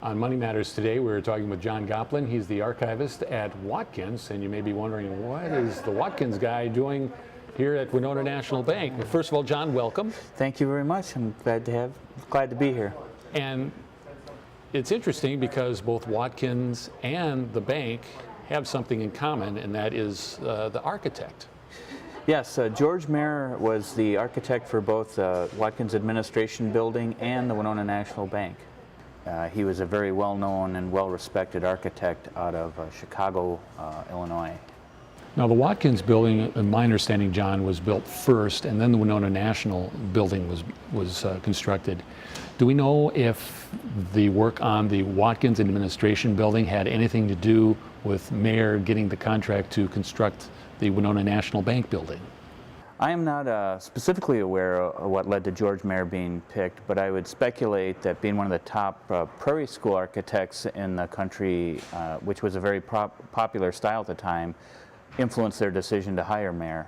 On Money Matters today, we're talking with John Goplin. He's the archivist at Watkins, and you may be wondering, what is the Watkins guy doing here at Winona National Bank? Well, first of all, John, welcome. Thank you very much. I'm glad to be here. And it's interesting because both Watkins and the bank have something in common, and that is the architect. Yes, George Mayer was the architect for both Watkins Administration Building and the Winona National Bank. He was a very well-known and well-respected architect out of Chicago, Illinois. Now, the Watkins building, in my understanding, John, was built first, and then the Winona National building was constructed. Do we know if the work on the Watkins Administration building had anything to do with Mayer getting the contract to construct the Winona National Bank building? I am not specifically aware of what led to George Mayer being picked, but I would speculate that being one of the top prairie school architects in the country, which was a very popular style at the time, influenced their decision to hire Mayer.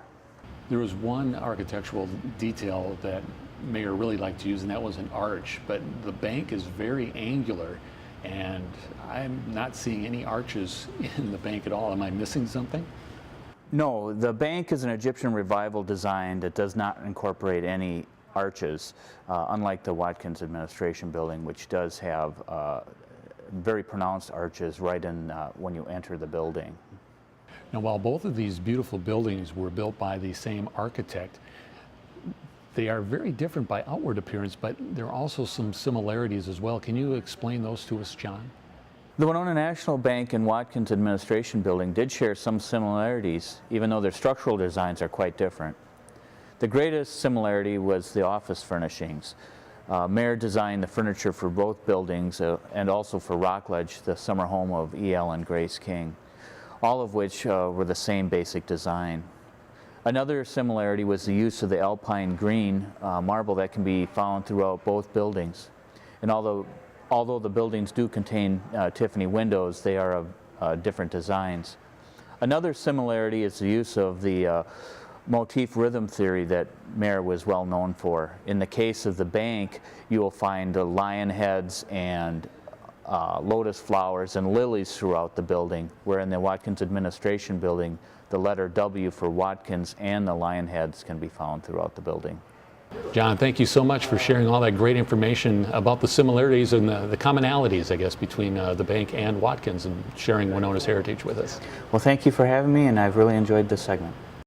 There was one architectural detail that Mayer really liked to use, and that was an arch, but the bank is very angular, and I'm not seeing any arches in the bank at all. Am I missing something? No, the bank is an Egyptian revival design that does not incorporate any arches, unlike the Watkins Administration Building, which does have very pronounced arches right in when you enter the building. Now, while both of these beautiful buildings were built by the same architect, they are very different by outward appearance, but there are also some similarities as well. Can you explain those to us, John? The Winona National Bank and Watkins Administration Building did share some similarities, even though their structural designs are quite different. The greatest similarity was the office furnishings. Mayer designed the furniture for both buildings and also for Rockledge, the summer home of E.L. and Grace King, all of which were the same basic design. Another similarity was the use of the alpine green marble that can be found throughout both buildings. And although the buildings do contain Tiffany windows, they are of different designs. Another similarity is the use of the motif rhythm theory that Mayer was well known for. In the case of the bank, you will find lion heads and lotus flowers and lilies throughout the building, where in the Watkins Administration Building, the letter W for Watkins and the lion heads can be found throughout the building. John, thank you so much for sharing all that great information about the similarities and the commonalities, I guess, between the bank and Watkins, and sharing Winona's heritage with us. Well, thank you for having me, and I've really enjoyed this segment.